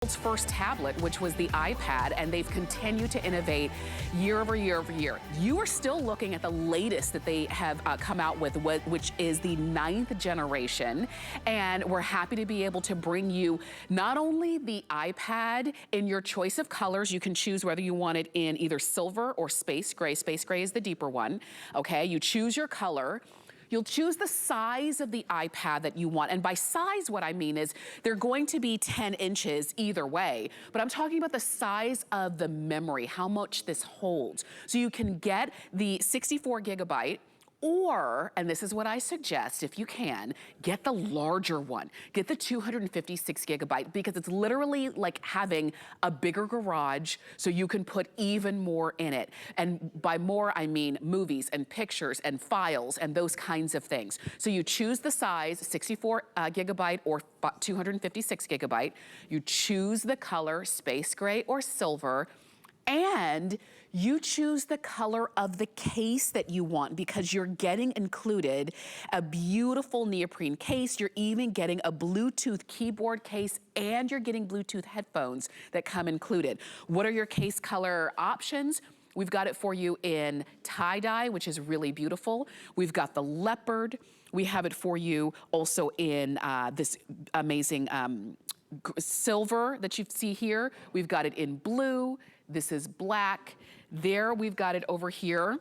world's first tablet, which was the iPad, and they've continued to innovate year over year over year. You are still looking at the latest that they have come out with, which is the 9th generation, and we're happy to be able to bring you not only the iPad in your choice of colors. You can choose whether you want it in either silver or space gray. Space gray is the deeper one, okay? You choose your color. You'll choose the size of the iPad that you want. And by size, what I mean is they're going to be 10 inches either way, but I'm talking about the size of the memory, how much this holds. So you can get the 64 gigabyte, or, and this is what I suggest, if you can, get the larger one. Get the 256 gigabyte, because it's literally like having a bigger garage, so you can put even more in it. And by more, I mean movies and pictures and files and those kinds of things. So you choose the size, 64 gigabyte or 256 gigabyte. You choose the color, space gray or silver, and you choose the color of the case that you want, because you're getting included a beautiful neoprene case. You're even getting a Bluetooth keyboard case, and you're getting Bluetooth headphones that come included. What are your case color options? We've got it for you in tie-dye, which is really beautiful. We've got the leopard. We have it for you also in this amazing silver that you see here. We've got it in blue. This is black. There we've got it over here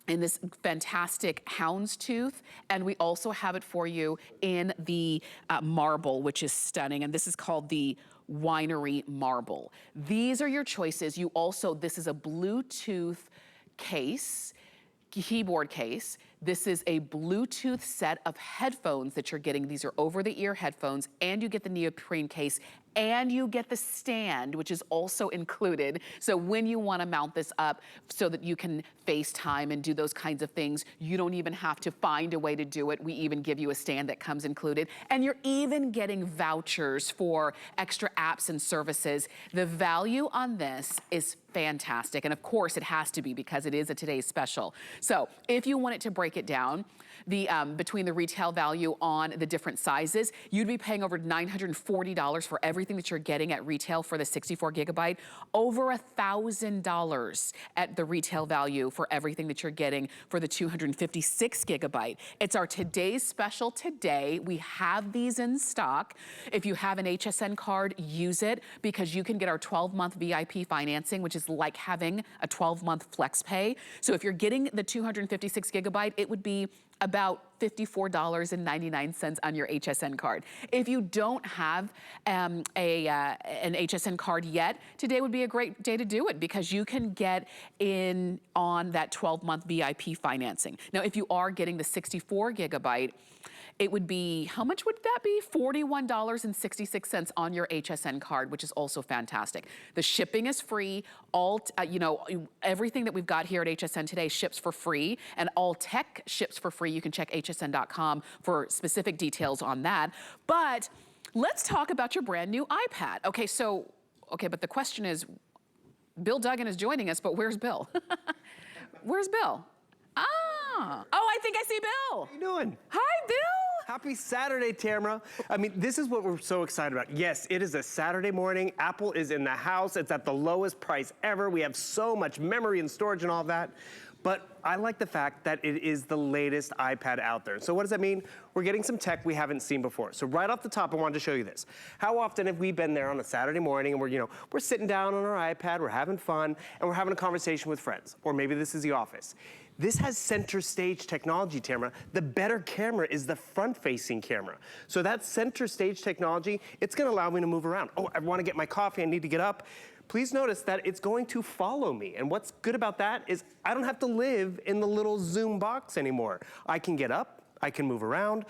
in this fantastic houndstooth, and we also have it for you in the marble, which is stunning, and this is called the winery marble. These are your choices. You also, this is a Bluetooth case, keyboard case. This is a Bluetooth set of headphones that you're getting. These are over-the-ear headphones, and you get the neoprene case, and you get the stand, which is also included. So when you wanna mount this up so that you can FaceTime and do those kinds of things, you don't even have to find a way to do it. We even give you a stand that comes included. And you're even getting vouchers for extra apps and services. The value on this is fantastic. And of course it has to be, because it is a today's special. So if you want it to break it down, between the retail value on the different sizes, you'd be paying over $940 for everything that you're getting at retail for the 64 gigabyte, over $1,000 at the retail value for everything that you're getting for the 256 gigabyte. It's our today's special today. We have these in stock. If you have an HSN card, use it, because you can get our 12-month VIP financing, which is like having a 12-month flex pay. So if you're getting the 256 gigabyte, it would be about $54.99 on your HSN card. If you don't have an HSN card yet, today would be a great day to do it, because you can get in on that 12-month VIP financing. Now, if you are getting the 64 gigabyte, it would be, how much would that be? $41.66 on your HSN card, which is also fantastic. The shipping is free. You know, everything that we've got here at HSN today ships for free, and all tech ships for free. You can check hsn.com for specific details on that. But let's talk about your brand new iPad. Okay, but the question is, Bill Duggan is joining us, but where's Bill? Where's Bill? Oh, I think I see Bill. How you doing? Hi, Bill. Happy Saturday, Tamara. I mean, this is what we're so excited about. Yes, it is a Saturday morning. Apple is in the house. It's at the lowest price ever. We have so much memory and storage and all that. But I like the fact that it is the latest iPad out there. So what does that mean? We're getting some tech we haven't seen before. So right off the top, I wanted to show you this. How often have we been there on a Saturday morning and we're sitting down on our iPad, we're having fun, and we're having a conversation with friends? Or maybe this is the office. This has center stage technology, Tamara. The better camera is the front-facing camera. So that center stage technology, it's gonna allow me to move around. Oh, I wanna get my coffee, I need to get up. Please notice that it's going to follow me. And what's good about that is I don't have to live in the little Zoom box anymore. I can get up, I can move around.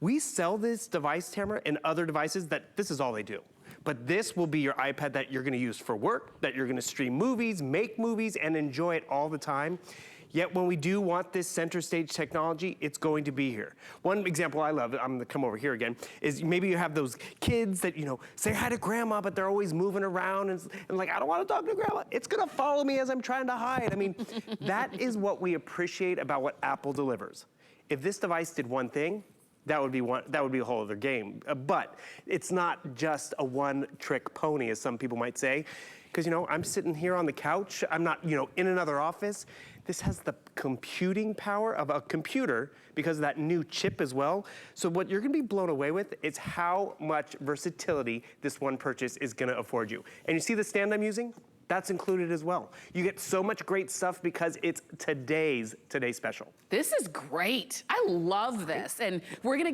We sell this device, Tamara, and other devices that this is all they do. But this will be your iPad that you're gonna use for work, that you're gonna stream movies, make movies, and enjoy it all the time. Yet when we do want this center stage technology, it's going to be here. One example I love, I'm gonna come over here again, is maybe you have those kids that, say hi to grandma, but they're always moving around and like, I don't wanna talk to grandma. It's gonna follow me as I'm trying to hide. I mean, that is what we appreciate about what Apple delivers. If this device did one thing, that would be a whole other game. But it's not just a one-trick pony, as some people might say, because I'm sitting here on the couch. I'm not in another office. This has the computing power of a computer because of that new chip as well. So what you're gonna be blown away with is how much versatility this one purchase is gonna afford you. And you see the stand I'm using? That's included as well. You get so much great stuff because it's today's special. This is great. I love this. And we're gonna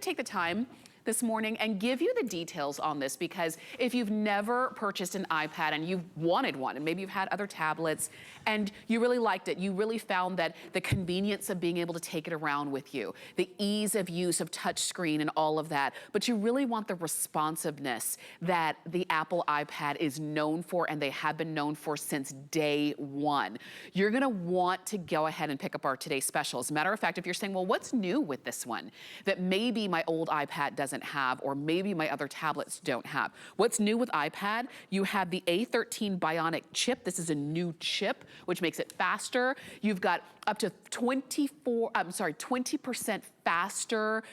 take the time this morning and give you the details on this, because if you've never purchased an iPad and you've wanted one, and maybe you've had other tablets and you really liked it, you really found that the convenience of being able to take it around with you, the ease of use of touch screen and all of that, but you really want the responsiveness that the Apple iPad is known for and they have been known for since day one. You're gonna want to go ahead and pick up our today's special. As a matter of fact, if you're saying, well, what's new with this one that maybe my old iPad doesn't have, or maybe my other tablets don't have. What's new with iPad? You have the A13 Bionic chip. This is a new chip, which makes it faster. You've got up to 20% faster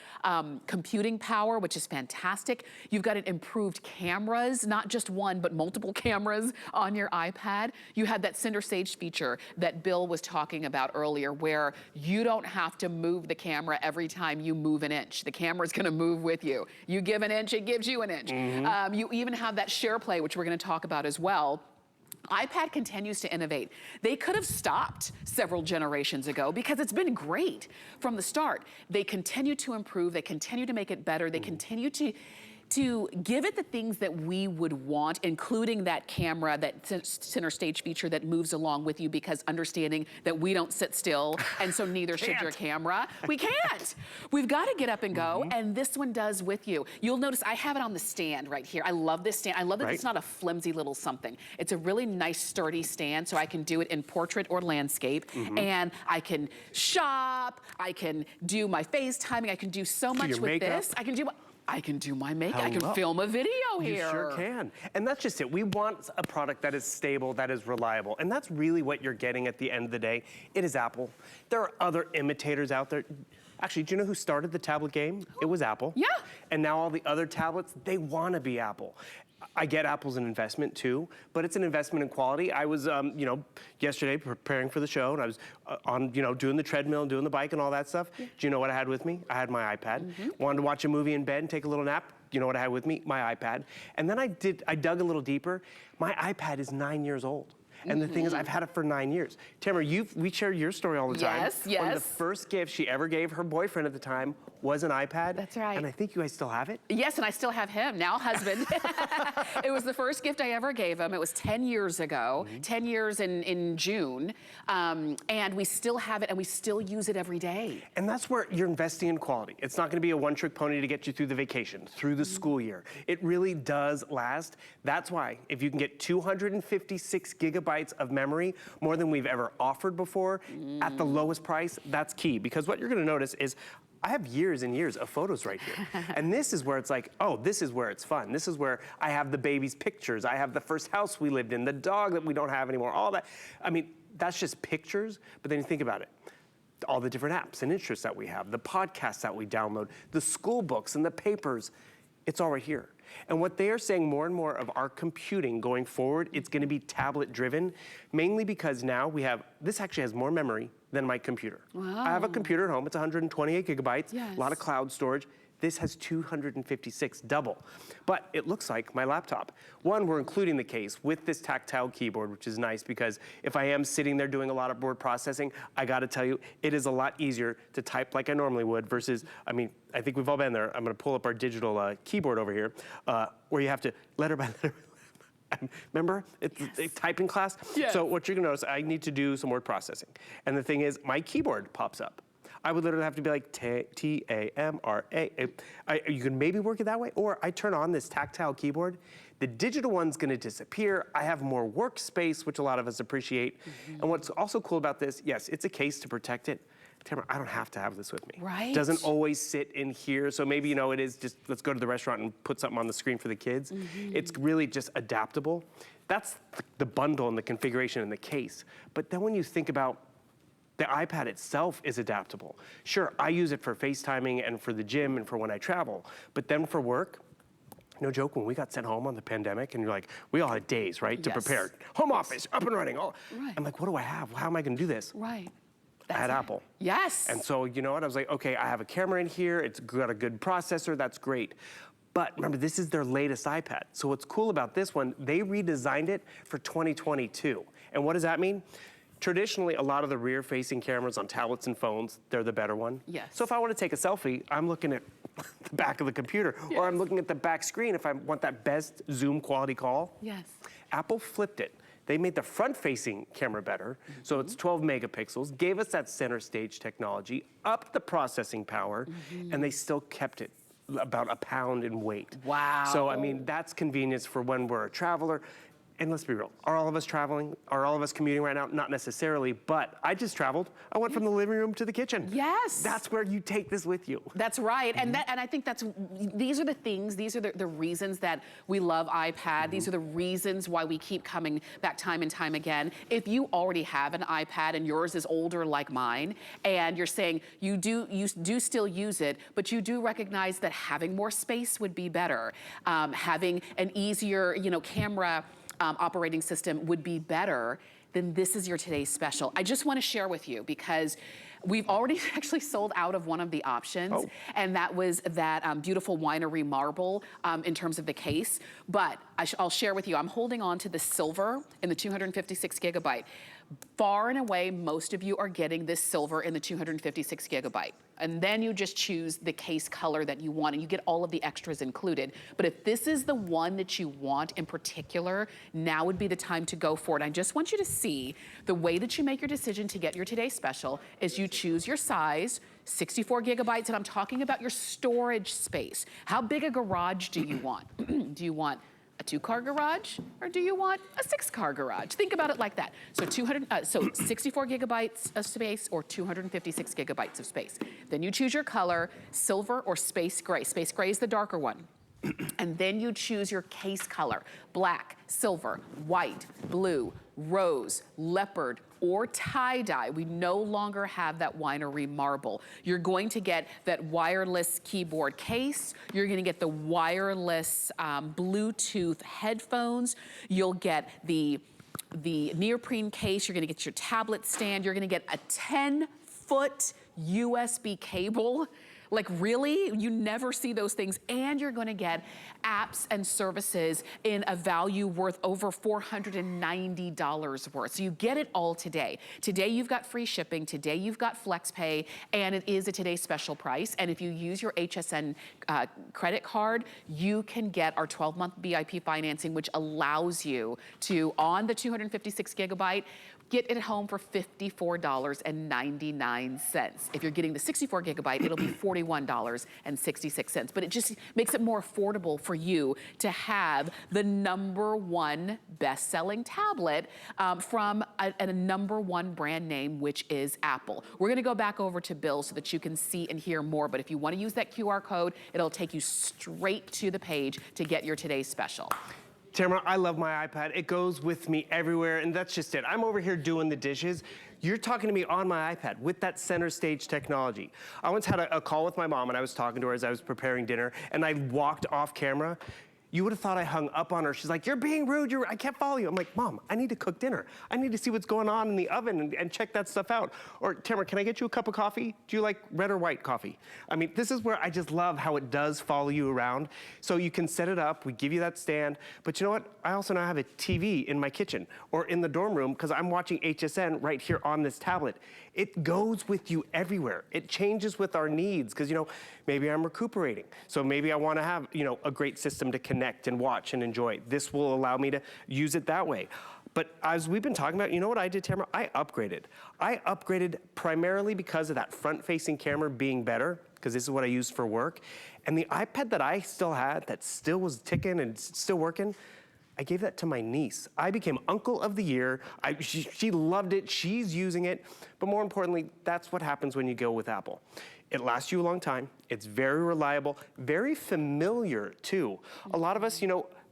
computing power, which is fantastic. You've got improved cameras, not just one, but multiple cameras on your iPad. You have that center stage feature that Bill was talking about earlier, where you don't have to move the camera every time you move an inch. The camera's gonna move with you. You give an inch, it gives you an inch. You even have that share play, which we're gonna talk about as well. iPad continues to innovate. They could have stopped several generations ago because it's been great from the start. They continue to improve, they continue to make it better, they continue to give it the things that we would want, including that camera, that center stage feature that moves along with you, because understanding that we don't sit still, and so neither should your camera. We can't. We've got to get up and go, and this one does with you. You'll notice I have it on the stand right here. I love this stand. I love that it's not a flimsy little something. It's a really nice, sturdy stand, so I can do it in portrait or landscape, and I can shop, I can do my FaceTiming, I can do so much with this. I can do my makeup. I can film a video here. You sure can. And that's just it. We want a product that is stable, that is reliable. And that's really what you're getting at the end of the day. It is Apple. There are other imitators out there. Actually, do you know who started the tablet game? It was Apple. Yeah. And now all the other tablets, they want to be Apple. I get Apple's an investment too, but it's an investment in quality. I was, yesterday preparing for the show, and I was on, doing the treadmill and doing the bike and all that stuff. Do you know what I had with me? I had my iPad. Wanted to watch a movie in bed and take a little nap. You know what I had with me? My iPad. And then I dug a little deeper. My iPad is 9 years old. And the thing is, I've had it for 9 years. Tamara, we share your story all the time. Yes, yes. One of the first gifts she ever gave her boyfriend at the time was an iPad. That's right. And I think you guys still have it? Yes, and I still have him, now husband. It was the first gift I ever gave him. It was 10 years ago, 10 years in June. And we still have it, and we still use it every day. And that's where you're investing in quality. It's not gonna be a one-trick pony to get you through the vacation, through the school year. It really does last. That's why, if you can get 256 gigabytes of memory, more than we've ever offered before, at the lowest price, that's key. Because what you're gonna notice is, I have years and years of photos right here. And this is where it's like, oh, this is where it's fun. This is where I have the baby's pictures. I have the first house we lived in, the dog that we don't have anymore, all that. I mean, that's just pictures, but then you think about it. All the different apps and interests that we have, the podcasts that we download, the school books and the papers, it's all right here. And what they are saying more and more of our computing going forward, it's gonna be tablet driven, mainly because now this actually has more memory than my computer. Wow. I have a computer at home, it's 128 gigabytes, Yes. a lot of cloud storage. This has 256, double. But it looks like my laptop. One, we're including the case with this tactile keyboard, which is nice because if I am sitting there doing a lot of word processing, I gotta tell you, it is a lot easier to type like I normally would versus, I mean, I think we've all been there. I'm gonna pull up our digital keyboard over here, where you have to letter by letter. Remember, it's typing class? Yes. So what you're gonna notice, I need to do some word processing. And the thing is, my keyboard pops up. I would literally have to be like T-A-M-R-A. You can maybe work it that way, or I turn on this tactile keyboard. The digital one's gonna disappear. I have more workspace, which a lot of us appreciate. And what's also cool about this, yes, it's a case to protect it. Tamara, I don't have to have this with me. Right. Doesn't always sit in here, so maybe, it is just, let's go to the restaurant and put something on the screen for the kids. It's really just adaptable. That's the bundle and the configuration in the case. But then when you think about The iPad itself is adaptable. Sure, I use it for FaceTiming and for the gym and for when I travel, but then for work, no joke, when we got sent home on the pandemic, and you're like, we all had days, right, to prepare. Home office, up and running. Oh. Right. I'm like, what do I have? How am I gonna do this? Right. I had Apple. Yes. And so, you know what, I was like, okay, I have a camera in here, it's got a good processor, that's great. But remember, this is their latest iPad. So what's cool about this one, they redesigned it for 2022. And what does that mean? Traditionally, a lot of the rear-facing cameras on tablets and phones, they're the better one. Yes. So if I want to take a selfie, I'm looking at the back of the computer, or I'm looking at the back screen if I want that best Zoom quality call. Yes. Apple flipped it. They made the front-facing camera better, so it's 12 megapixels, gave us that center stage technology, upped the processing power, and they still kept it about a pound in weight. Wow. So, I mean, that's convenience for when we're a traveler. And let's be real, are all of us traveling? Are all of us commuting right now? Not necessarily, but I just traveled. I went from the living room to the kitchen. Yes. That's where you take this with you. That's right, and I think these are the things, these are the reasons that we love iPad. These are the reasons why we keep coming back time and time again. If you already have an iPad and yours is older like mine, and you're saying you do still use it, but you do recognize that having more space would be better, having an easier, camera operating system would be better, then this is your today's special. I just want to share with you because we've already actually sold out of one of the options, and that was that beautiful winery marble in terms of the case. But I'll share with you, I'm holding on to the silver in the 256 gigabyte. Far and away, most of you are getting this silver in the 256 gigabyte. And then you just choose the case color that you want, and you get all of the extras included. But if this is the one that you want in particular, now would be the time to go for it. I just want you to see the way that you make your decision to get your today's special is you choose your size, 64 gigabytes, and I'm talking about your storage space. How big a garage do you want? Do you want a 2-car garage, or do you want a 6-car garage? Think about it like that. So 64 gigabytes of space or 256 gigabytes of space. Then you choose your color, silver or space gray. Space gray is the darker one. And then you choose your case color, black, silver, white, blue, rose, leopard, or tie-dye. We no longer have that winery marble. You're going to get that wireless keyboard case. You're gonna get the wireless Bluetooth headphones. You'll get the neoprene case. You're gonna get your tablet stand. You're gonna get a 10-foot USB cable. Like really, you never see those things. And you're gonna get apps and services in a value worth over $490 worth. So you get it all today. Today you've got free shipping, today you've got FlexPay, and it is a today's special price. And if you use your HSN credit card, you can get our 12-month VIP financing, which allows you to, on the 256 gigabyte, get it home for $54.99. If you're getting the 64 gigabyte, it'll be $41.66. But it just makes it more affordable for you to have the #1 best-selling tablet from a #1 brand name, which is Apple. We're gonna go back over to Bill so that you can see and hear more, but if you wanna use that QR code, it'll take you straight to the page to get your today's special. Tamara, I love my iPad. It goes with me everywhere, and that's just it. I'm over here doing the dishes. You're talking to me on my iPad with that center stage technology. I once had a call with my mom, and I was talking to her as I was preparing dinner, and I walked off camera. You would have thought I hung up on her. She's like, you're being rude, I can't follow you. I'm like, Mom, I need to cook dinner. I need to see what's going on in the oven and check that stuff out. Or Tamara, can I get you a cup of coffee? Do you like red or white coffee? I mean, this is where I just love how it does follow you around. So you can set it up, we give you that stand, but you know what? I also now have a TV in my kitchen or in the dorm room because I'm watching HSN right here on this tablet. It goes with you everywhere. It changes with our needs because, maybe I'm recuperating. So maybe I want to have, a great system to connect and watch and enjoy. This will allow me to use it that way. But as we've been talking about, you know what I did, Tamara? I upgraded. I upgraded primarily because of that front-facing camera being better, because this is what I use for work. And the iPad that I still had, that still was ticking and still working, I gave that to my niece. I became Uncle of the Year. She loved it, she's using it. But more importantly, that's what happens when you go with Apple. It lasts you a long time. It's very reliable, very familiar too. A lot of us,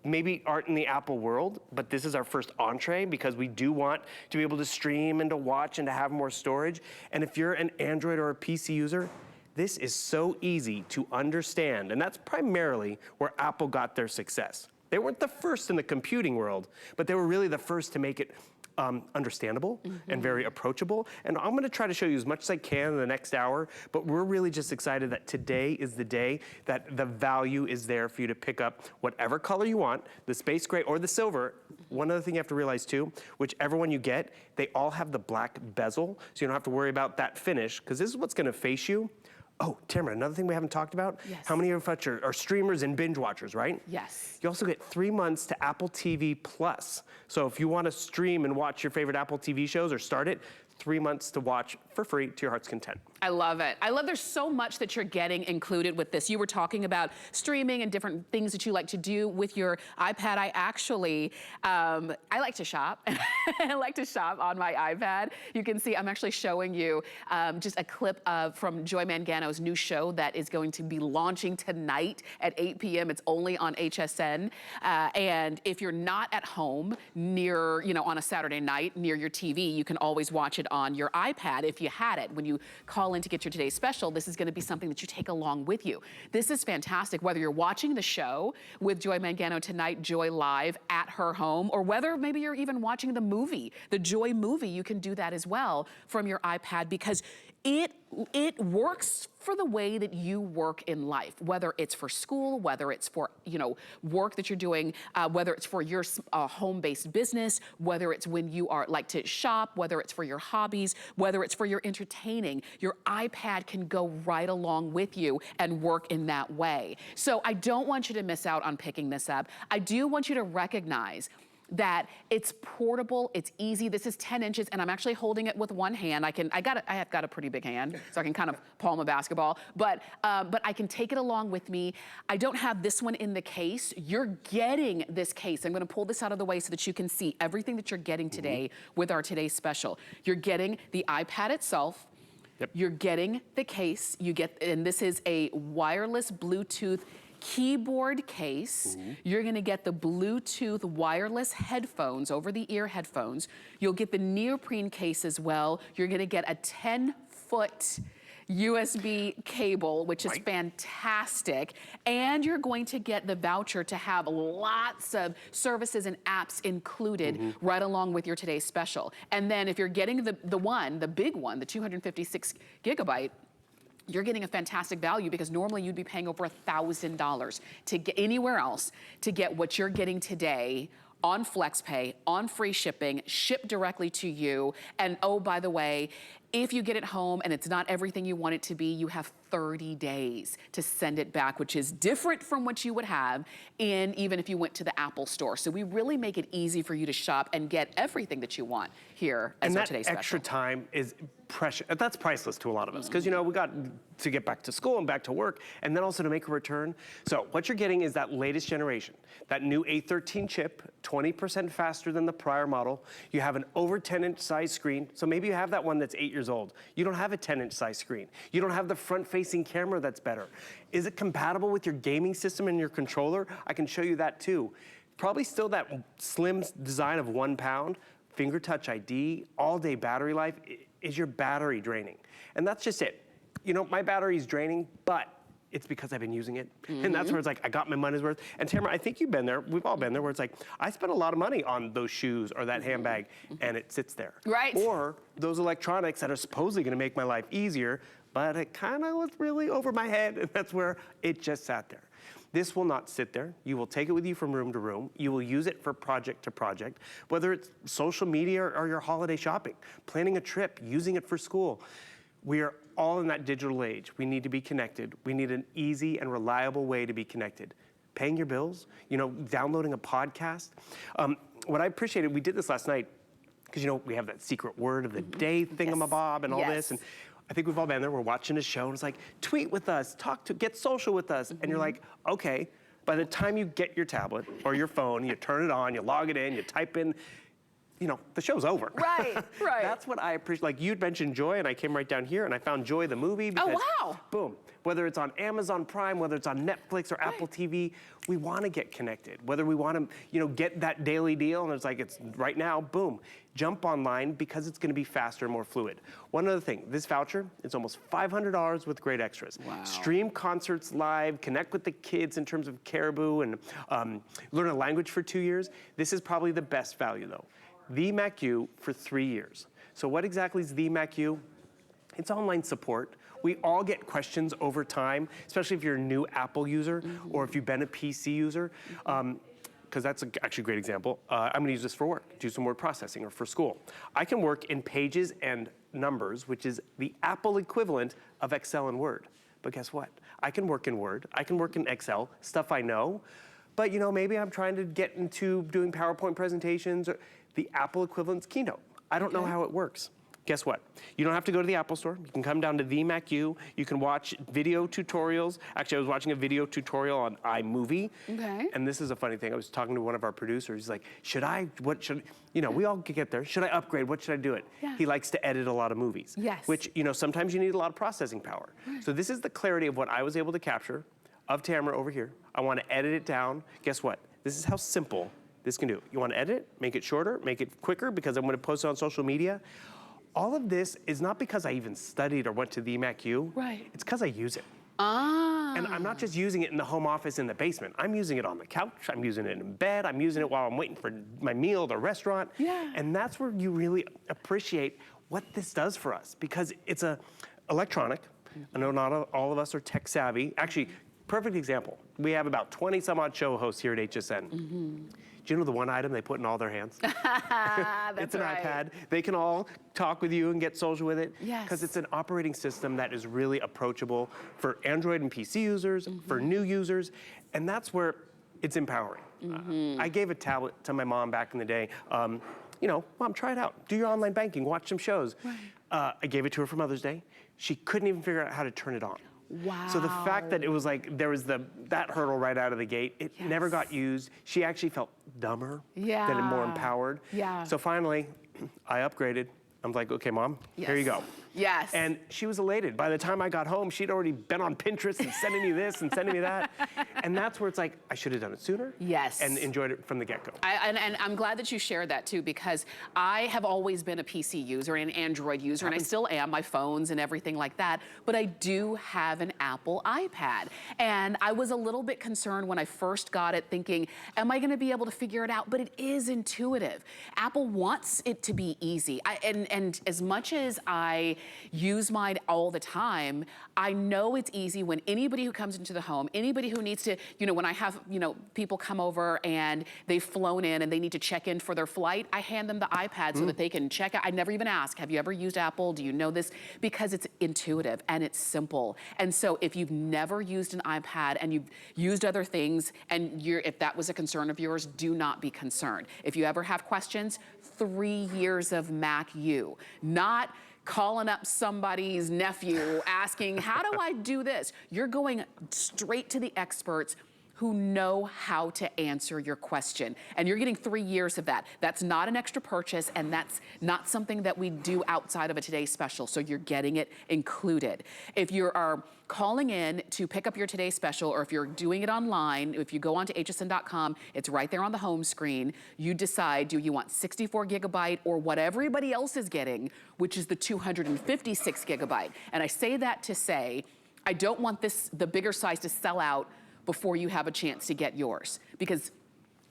maybe aren't in the Apple world, but this is our first entree because we do want to be able to stream and to watch and to have more storage. And if you're an Android or a PC user, this is so easy to understand. And that's primarily where Apple got their success. They weren't the first in the computing world, but they were really the first to make it understandable and very approachable. And I'm gonna try to show you as much as I can in the next hour, but we're really just excited that today is the day that the value is there for you to pick up whatever color you want, the space gray or the silver. One other thing you have to realize too, whichever one you get, they all have the black bezel, so you don't have to worry about that finish, because this is what's gonna face you. Oh, Tamara, another thing we haven't talked about? Yes. How many of us are streamers and binge watchers, right? Yes. You also get 3 months to Apple TV Plus. So if you want to stream and watch your favorite Apple TV shows or start it, 3 months to watch for free to your heart's content. I love it. I love there's so much that you're getting included with this. You were talking about streaming and different things that you like to do with your iPad. I actually, I like to shop. I like to shop on my iPad. You can see I'm actually showing you just a clip from Joy Mangano's new show that is going to be launching tonight at 8 p.m. It's only on HSN. And if you're not at home near, on a Saturday night near your TV, you can always watch it on your iPad if you had it. When you call in to get your today's special, this is going to be something that you take along with you. This is fantastic, whether you're watching the show with Joy Mangano tonight, Joy Live at her home, or whether maybe you're even watching the movie, the Joy movie, you can do that as well from your iPad, because it works for the way that you work in life, whether it's for school, whether it's for, work that you're doing, whether it's for your home-based business, whether it's when you like to shop, whether it's for your hobbies, whether it's for your entertaining, your iPad can go right along with you and work in that way. So I don't want you to miss out on picking this up. I do want you to recognize that it's portable, it's easy. This is 10 inches, and I'm actually holding it with one hand. I have got a pretty big hand, so I can kind of palm a basketball, but I can take it along with me. I don't have this one in the case. You're getting this case. I'm gonna pull this out of the way so that you can see everything that you're getting today with our today's special. You're getting the iPad itself. Yep. You're getting the case. And this is a wireless Bluetooth keyboard case. You're gonna get the Bluetooth wireless headphones, over-the-ear headphones. You'll get the neoprene case as well. You're gonna get a 10-foot USB cable, which is fantastic. And you're going to get the voucher to have lots of services and apps included right along with your today's special. And then if you're getting the big one, the 256 gigabyte, you're getting a fantastic value, because normally you'd be paying over $1,000 to get anywhere else to get what you're getting today on FlexPay, on free shipping, shipped directly to you. And oh, by the way, if you get it home and it's not everything you want it to be, you have 30 days to send it back, which is different from what you would have even if you went to the Apple store. So we really make it easy for you to shop and get everything that you want here as our today's special. And that extra time is precious. That's priceless to a lot of us, because we got to get back to school and back to work, and then also to make a return. So what you're getting is that latest generation, that new A13 chip, 20% faster than the prior model. You have an over 10-inch size screen. So maybe you have that one that's 8 years old. You don't have a 10-inch size screen. You don't have the front-facing camera that's better. Is it compatible with your gaming system and your controller? I can show you that too. Probably still that slim design of 1 pound, finger touch ID, all-day battery life. Is your battery draining? And that's just it. My battery's draining, but it's because I've been using it. And that's where it's like, I got my money's worth. And Tamara, I think you've been there, we've all been there, where it's like, I spent a lot of money on those shoes or that handbag, and it sits there. Right. Or those electronics that are supposedly gonna make my life easier, but it kind of was really over my head, and that's where it just sat there. This will not sit there. You will take it with you from room to room. You will use it for project to project, whether it's social media or your holiday shopping, planning a trip, using it for school. We are all in that digital age. We need to be connected. We need an easy and reliable way to be connected. Paying your bills, downloading a podcast. What I appreciated, we did this last night, because we have that secret word of the day thingamabob and all this. And I think we've all been there. We're watching a show, and it's like, tweet with us, get social with us. And you're like, okay. By the time you get your tablet or your phone, you turn it on, you log it in, you type in you know, the show's over. Right, right. That's what I appreciate. Like you'd mentioned Joy, and I came right down here and I found Joy the movie because, wow. boom, whether it's on Amazon Prime, whether it's on Netflix or Apple TV, we want to get connected. Whether we want to, you know, get that daily deal, and it's like, it's right now, boom, jump online because it's going to be faster and more fluid. One other thing, this voucher, it's almost $500 with great extras. Wow. Stream concerts live, connect with the kids in terms of Caribou, and learn a language for 2 years. This is probably the best value though. The MacU for 3 years. So what exactly is the MacU? It's online support. We all get questions over time, especially if you're a new Apple user or if you've been a PC user, because that's actually a great example. I'm gonna use this for work, do some word processing, or for school. I can work in Pages and Numbers, which is the Apple equivalent of Excel and Word. But guess what? I can work in Word, I can work in Excel, stuff I know, but you know, maybe I'm trying to get into doing PowerPoint presentations, or the Apple equivalent's Keynote. I don't know how it works. Guess what? You don't have to go to the Apple Store. You can come down to the MacU. You can watch video tutorials. Actually, I was watching a video tutorial on iMovie. Okay. And this is a funny thing. I was talking to one of our producers. He's like, you know, we all get there. Should I upgrade? What should I do it? Yeah. He likes to edit a lot of movies. Yes. Which, you know, sometimes you need a lot of processing power. Right. So this is the clarity of what I was able to capture of Tamara over here. I want to edit it down. Guess what? This is how simple this can do. You want to edit it, make it shorter, make it quicker because I'm going to post it on social media. All of this is not because I even studied or went to the MacU. Right. It's because I use it. Ah. And I'm not just using it in the home office in the basement. I'm using it on the couch. I'm using it in bed. I'm using it while I'm waiting for my meal at the restaurant. Yeah. And that's where you really appreciate what this does for us, because it's electronic. I know not all of us are tech savvy. Actually, perfect example. We have about 20 some odd show hosts here at HSN. Do you know the one item they put in all their hands? It's an iPad. They can all talk with you and get social with it. Yes. Because it's an operating system that is really approachable for Android and PC users, for new users, and that's where it's empowering. I gave a tablet to my mom back in the day. You know, Mom, try it out. Do your online banking, watch some shows. Right. I gave it to her for Mother's Day. She couldn't even figure out how to turn it on. Wow. So the fact that it was like, there was that hurdle right out of the gate, it never got used. She actually felt dumber than more empowered. Yeah. So finally, I upgraded. I'm like, okay, Mom, here you go. Yes. And she was elated. By the time I got home, she'd already been on Pinterest and sending me this and sending me that. And that's where it's like, I should have done it sooner. Yes. And enjoyed it from the get-go. And I'm glad that you shared that too, because I have always been a PC user and an Android user, and I still am, my phones and everything like that, but I do have an Apple iPad. And I was a little bit concerned when I first got it, thinking, am I gonna be able to figure it out? But it is intuitive. Apple wants it to be easy. And as much as I use mine all the time, I know it's easy when anybody who comes into the home, anybody who needs to, you know, when I have, you know, people come over and they've flown in and they need to check in for their flight, I hand them the iPad so that they can check out. I never even ask, have you ever used Apple? Do you know this? Because it's intuitive and it's simple. And so if you've never used an iPad and you've used other things, and if that was a concern of yours, do not be concerned. If you ever have questions, 3 years of MacU, not calling up somebody's nephew asking, how do I do this? You're going straight to the experts who know how to answer your question. And you're getting 3 years of that. That's not an extra purchase, and that's not something that we do outside of a Today Special, so you're getting it included. If you are calling in to pick up your Today Special, or if you're doing it online, if you go onto hsn.com, it's right there on the home screen. You decide, do you want 64 gigabyte or what everybody else is getting, which is the 256 gigabyte. And I say that to say, I don't want the bigger size to sell out before you have a chance to get yours, because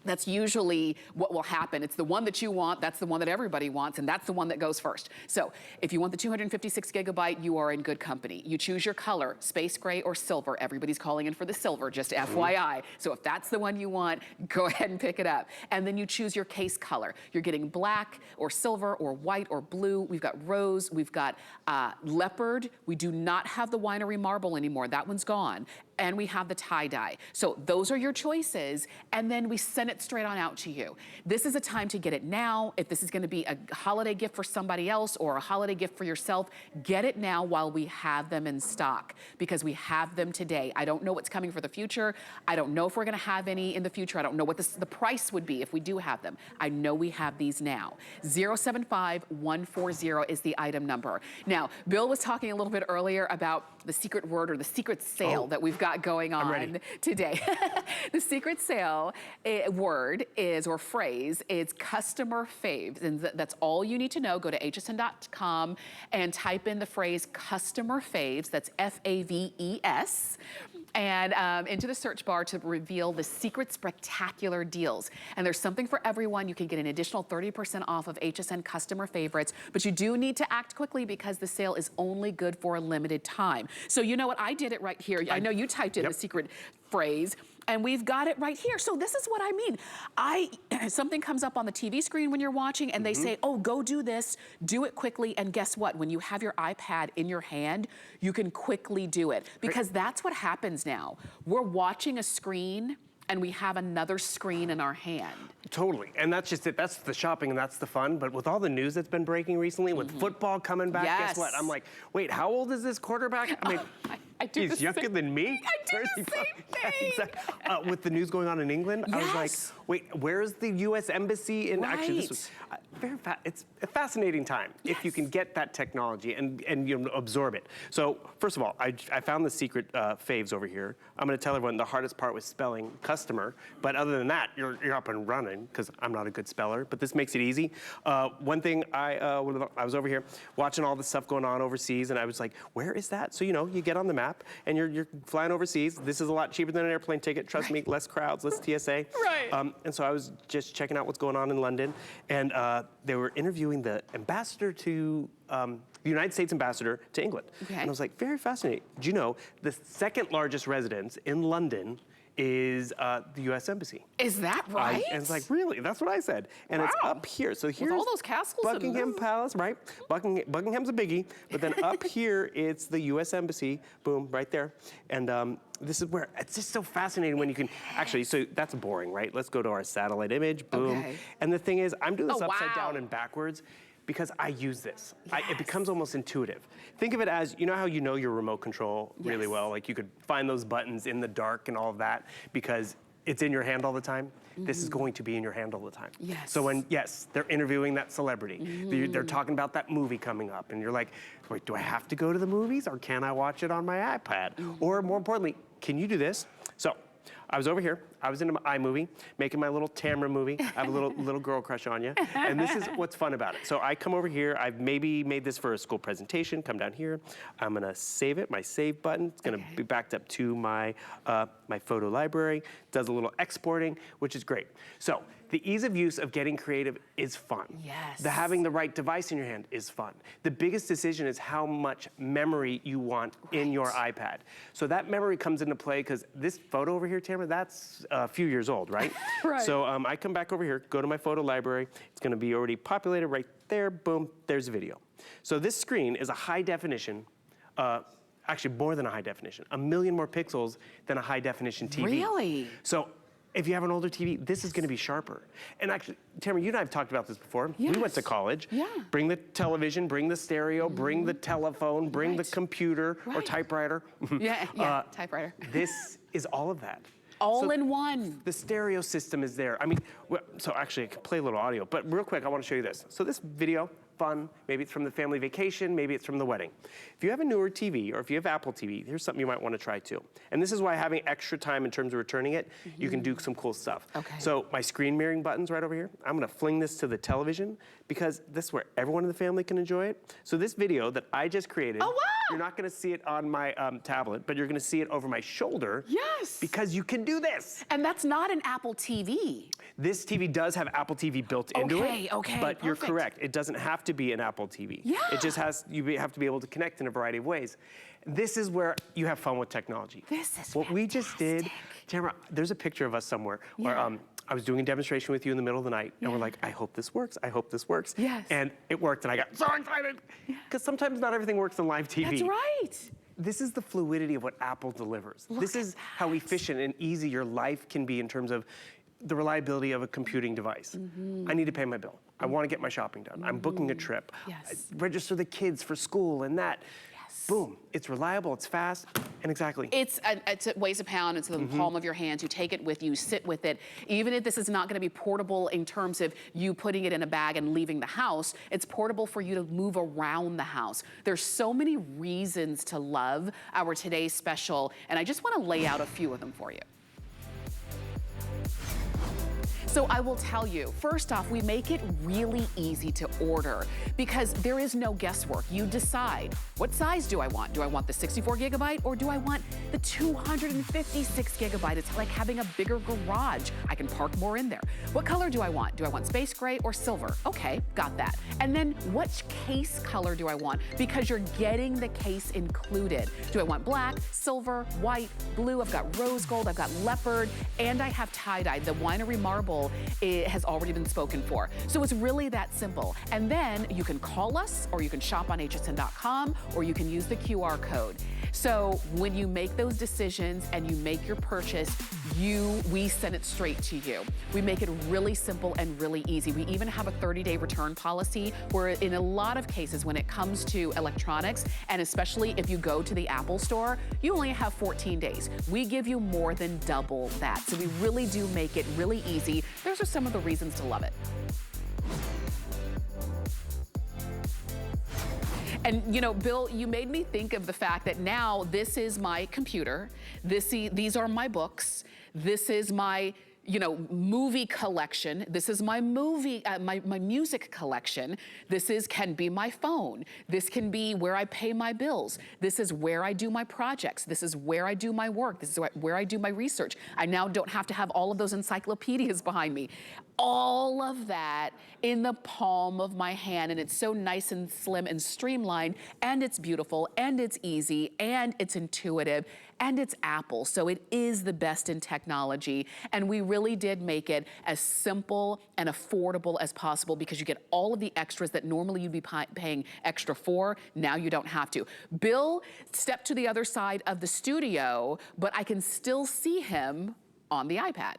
that's usually what will happen. It's the one that you want, that's the one that everybody wants, and that's the one that goes first. So if you want the 256 gigabyte, you are in good company. You choose your color, space gray or silver. Everybody's calling in for the silver, just FYI. So if that's the one you want, go ahead and pick it up. And then you choose your case color. You're getting black or silver or white or blue. We've got rose, we've got leopard. We do not have the winery marble anymore. That one's gone. and we have the tie-dye. So those are your choices, and then we send it straight on out to you. This is a time to get it now. If this is gonna be a holiday gift for somebody else or a holiday gift for yourself, get it now while we have them in stock, because we have them today. I don't know what's coming for the future. I don't know if we're gonna have any in the future. I don't know what the price would be if we do have them. I know we have these now. 075140 is the item number. Now, Bill was talking a little bit earlier about the secret word or the secret sale that we've got going on today. The secret sale word is, or phrase, is customer faves. And that's all you need to know. Go to hsn.com and type in the phrase customer faves. That's F-A-V-E-S. And into the search bar to reveal the secret spectacular deals. And there's something for everyone. You can get an additional 30% off of HSN customer favorites, but you do need to act quickly because the sale is only good for a limited time. So you know what, I did it right here. I know you typed in the secret phrase, and we've got it right here. So this is what I mean. Something comes up on the TV screen when you're watching and they say, oh, go do this, do it quickly. And guess what? When you have your iPad in your hand, you can quickly do it, because that's what happens now. We're watching a screen and we have another screen in our hand. Totally, and that's just it. That's the shopping and that's the fun. But with all the news that's been breaking recently, with football coming back, guess what? I'm like, wait, how old is this quarterback? I mean, I do he's younger than me? I do the same thing. Exactly. With the news going on in England, I was like, wait, where's the U.S. Embassy? And actually, this was it's a fascinating time if you can get that technology and you know, absorb it. So first of all, I found the secret faves over here. I'm going to tell everyone the hardest part was spelling customer, but other than that, you're up and running, because I'm not a good speller, but this makes it easy. One thing, I was over here watching all the stuff going on overseas, and I was like, where is that? So, you know, you get on the map, and you're flying overseas. This is a lot cheaper than an airplane ticket. Trust me, less crowds, less TSA. And so I was just checking out what's going on in London, and they were interviewing the ambassador to, the United States ambassador to England. And I was like, very fascinating. Do you know, the second largest residence in London is the U.S. Embassy. Is that right? And it's like, really? That's what I said. And it's up here. So here's all those castles, Buckingham Palace, right? Buckingham's a biggie, but then up here, it's the U.S. Embassy, boom, right there. And this is where, it's just so fascinating when you can, actually, so that's boring, right? Let's go to our satellite image, boom. And the thing is, I'm doing this upside down and backwards, because I use this. It becomes almost intuitive. Think of it as, you know how you know your remote control really well? Like you could find those buttons in the dark and all of that because it's in your hand all the time. This is going to be in your hand all the time. So when, they're interviewing that celebrity, they're talking about that movie coming up, and you're like, wait, do I have to go to the movies, or can I watch it on my iPad? Or more importantly, can you do this? So I was over here, I was in my iMovie, making my little Tamra movie. I have a little girl crush on you. And this is what's fun about it. So I come over here, I've maybe made this for a school presentation, come down here. I'm gonna save it, my save button. It's gonna be backed up to my, my photo library. Does a little exporting, which is great. So the ease of use of getting creative is fun. Having the right device in your hand is fun. The biggest decision is how much memory you want in your iPad. So that memory comes into play, because this photo over here, Tamara, that's a few years old, right? So I come back over here, go to my photo library. It's gonna be already populated right there, boom, there's a video. So this screen is a high definition, actually more than a high definition, 1 million more pixels than a high definition TV. Really? So if you have an older TV, this is gonna be sharper. And actually, Tamara, you and I have talked about this before. We went to college. Bring the television, bring the stereo, bring the telephone, bring the computer or typewriter. Typewriter. This is all of that. All in one. The stereo system is there. I mean, so actually I could play a little audio, but real quick, I wanna show you this. So this video, fun, maybe it's from the family vacation, maybe it's from the wedding. If you have a newer TV, or if you have Apple TV, here's something you might wanna try too. And this is why having extra time in terms of returning it, you can do some cool stuff. So my screen mirroring button's right over here. I'm gonna fling this to the television, because this is where everyone in the family can enjoy it. So this video that I just created, you're not gonna see it on my tablet, but you're gonna see it over my shoulder. Because you can do this. And that's not an Apple TV. This TV does have Apple TV built into it. But you're correct, it doesn't have to be an Apple TV. It just has, you have to be able to connect in a variety of ways. This is where you have fun with technology. This is what we just did. Tamara, there's a picture of us somewhere where I was doing a demonstration with you in the middle of the night, and we're like, I hope this works, I hope this works. And it worked, and I got so excited. Because sometimes not everything works on live TV. That's right. this is the fluidity of what Apple delivers. Look this at is that. how efficient and easy your life can be in terms of the reliability of a computing device. I need to pay my bill. I want to get my shopping done. I'm booking a trip. Yes. I register the kids for school and that. Yes. Boom. It's reliable, it's fast, and exactly. It weighs a pound. It's in the palm of your hands. You take it with you, sit with it. Even if this is not going to be portable in terms of you putting it in a bag and leaving the house, it's portable for you to move around the house. There's so many reasons to love our today's special, and I just want to lay out a few of them for you. So I will tell you, first off, we make it really easy to order because there is no guesswork. You decide, what size do I want? Do I want the 64 gigabyte or do I want the 256 gigabyte? It's like having a bigger garage. I can park more in there. What color do I want? Do I want space gray or silver? Okay, got that. And then which case color do I want? Because you're getting the case included. Do I want black, silver, white, blue? I've got rose gold, I've got leopard, and I have tie-dye. The winery marble, it has already been spoken for. So it's really that simple. And then you can call us or you can shop on hsn.com or you can use the QR code. So when you make those decisions and you make your purchase, we send it straight to you. We make it really simple and really easy. We even have a 30-day return policy where in a lot of cases when it comes to electronics, and especially if you go to the Apple store, you only have 14 days. We give you more than double that. So we really do make it really easy. Those are some of the reasons to love it. And you know, Bill, you made me think of the fact that now this is my computer. These are my books. This is my, you know, movie collection. This is my my music collection. This can be my phone. This can be where I pay my bills. This is where I do my projects. This is where I do my work. This is where I do my research. I now don't have to have all of those encyclopedias behind me. All of that in the palm of my hand, and it's so nice and slim and streamlined, and it's beautiful, and it's easy, and it's intuitive, and it's Apple, so it is the best in technology, and we really did make it as simple and affordable as possible because you get all of the extras that normally you'd be paying extra for. Now you don't have to. Bill stepped to the other side of the studio, but I can still see him on the iPad.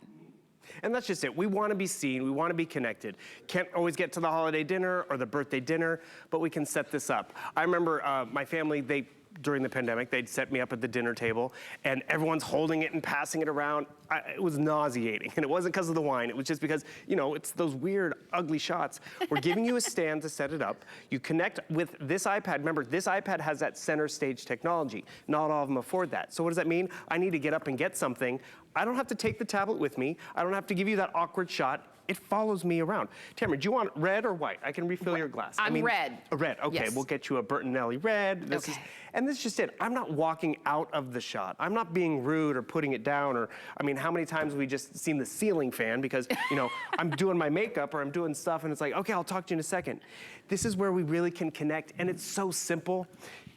And that's just it. We want to be seen. We want to be connected. Can't always get to the holiday dinner or the birthday dinner, but we can set this up. I remember my family, during the pandemic, they'd set me up at the dinner table and everyone's holding it and passing it around. It was nauseating, and it wasn't because of the wine. It was just because, you know, it's those weird, ugly shots. We're giving you a stand to set it up. You connect with this iPad. Remember, this iPad has that center stage technology. Not all of them afford that. So what does that mean? I need to get up and get something. I don't have to take the tablet with me. I don't have to give you that awkward shot. It follows me around. Tamara, do you want red or white? I can refill your glass. I'm red. A red, okay. Yes. We'll get you a Bertinelli red. And this is just it. I'm not walking out of the shot. I'm not being rude or putting it down or, I mean, how many times have we just seen the ceiling fan because, you know, I'm doing my makeup or I'm doing stuff and it's like, okay, I'll talk to you in a second. This is where we really can connect, and it's so simple.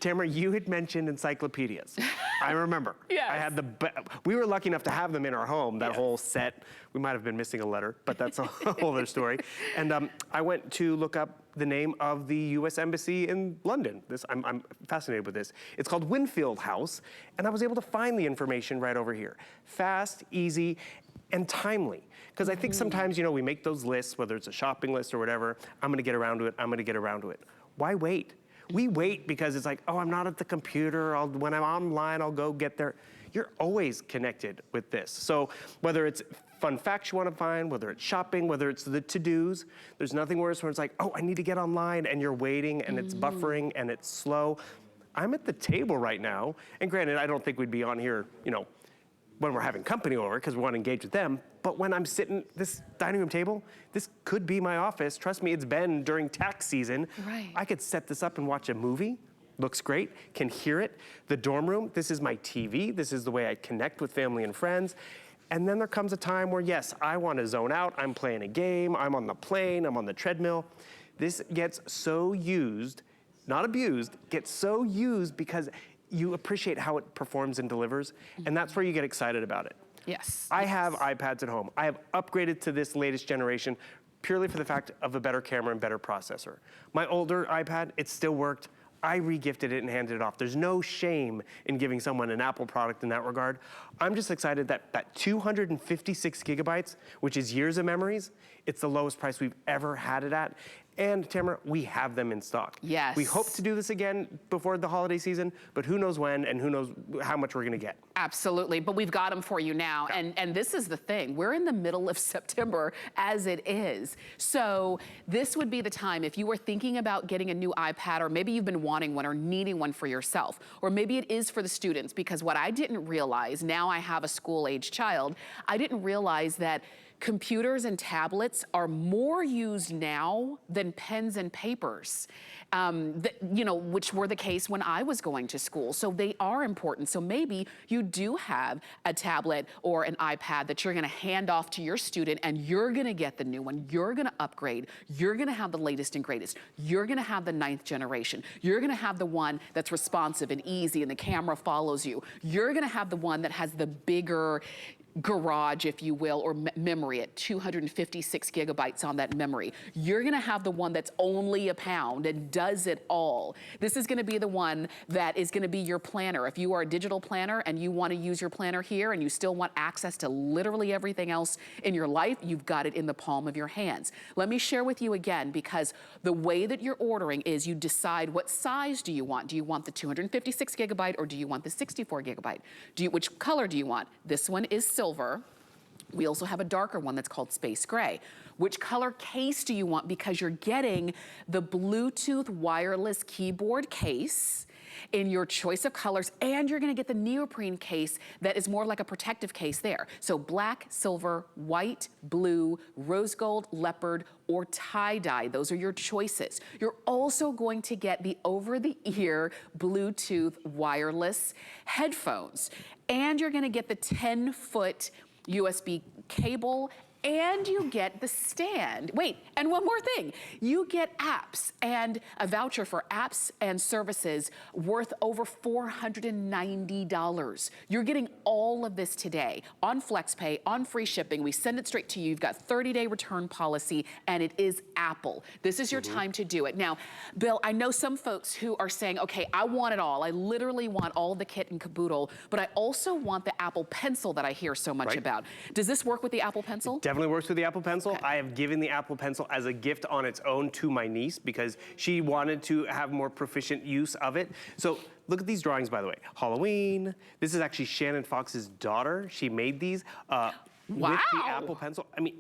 Tamara, you had mentioned encyclopedias. I remember. Yes. I had we were lucky enough to have them in our home, that whole set. We might have been missing a letter, but that's a whole other story. And I went to look up the name of the U.S. Embassy in London. I'm fascinated with this. It's called Winfield House, and I was able to find the information right over here. Fast, easy, and timely. Because I think sometimes, you know, we make those lists, whether it's a shopping list or whatever, I'm gonna get around to it, I'm gonna get around to it. Why wait? We wait because it's like, oh, I'm not at the computer, when I'm online, I'll go get there. You're always connected with this. So whether it's fun facts you want to find, whether it's shopping, whether it's the to-dos, there's nothing worse when it's like, oh, I need to get online, and you're waiting, and it's buffering, and it's slow. I'm at the table right now, and granted, I don't think we'd be on here, you know, when we're having company over, because we want to engage with them, but when I'm sitting this dining room table, this could be my office. Trust me, it's been during tax season. Right. I could set this up and watch a movie. Looks great, can hear it. The dorm room, this is my TV. This is the way I connect with family and friends. And then there comes a time where, yes, I want to zone out. I'm playing a game, I'm on the plane, I'm on the treadmill. This gets so used, not abused, gets so used because you appreciate how it performs and delivers, and that's where you get excited about it. Yes. I have iPads at home. I have upgraded to this latest generation purely for the fact of a better camera and better processor. My older iPad, it still worked. I re-gifted it and handed it off. There's no shame in giving someone an Apple product in that regard. I'm just excited that that 256 gigabytes, which is years of memories, it's the lowest price we've ever had it at. And Tamara, we have them in stock. Yes. We hope to do this again before the holiday season, but who knows when and who knows how much we're gonna get. Absolutely, but we've got them for you now. Yeah. And this is the thing, we're in the middle of September as it is. So this would be the time if you were thinking about getting a new iPad, or maybe you've been wanting one or needing one for yourself, or maybe it is for the students, because what I didn't realize, now I have a school-age child, I didn't realize that computers and tablets are more used now than pens and papers, which were the case when I was going to school. So they are important. So maybe you do have a tablet or an iPad that you're gonna hand off to your student, and you're gonna get the new one. You're gonna upgrade. You're gonna have the latest and greatest. You're gonna have the 9th generation. You're gonna have the one that's responsive and easy and the camera follows you. You're gonna have the one that has the bigger garage, if you will, or memory at 256 gigabytes on that memory. You're gonna have the one that's only a pound and does it all. This is gonna be the one that is gonna be your planner. If you are a digital planner and you wanna use your planner here and you still want access to literally everything else in your life, you've got it in the palm of your hands. Let me share with you again, because the way that you're ordering is you decide what size do you want. Do you want the 256 gigabyte or do you want the 64 gigabyte? Which color do you want? This one is silver. We also have a darker one that's called space gray. Which color case do you want? Because you're getting the Bluetooth wireless keyboard case in your choice of colors, and you're gonna get the neoprene case that is more like a protective case there. So black, silver, white, blue, rose gold, leopard, or tie-dye. Those are your choices. You're also going to get the over-the-ear Bluetooth wireless headphones, and you're gonna get the 10-foot USB cable, and you get the stand. Wait, and one more thing. You get apps and a voucher for apps and services worth over $490. You're getting all of this today on FlexPay, on free shipping. We send it straight to you. You've got 30-day return policy, and it is Apple. This is your time to do it. Now, Bill, I know some folks who are saying, okay, I want it all. I literally want all the kit and caboodle, but I also want the Apple Pencil that I hear so much about. Does this work with the Apple Pencil? Definitely works with the Apple Pencil. Okay. I have given the Apple Pencil as a gift on its own to my niece because she wanted to have more proficient use of it. So look at these drawings, by the way. Halloween. This is actually Shannon Fox's daughter. She made these with the Apple Pencil. I mean,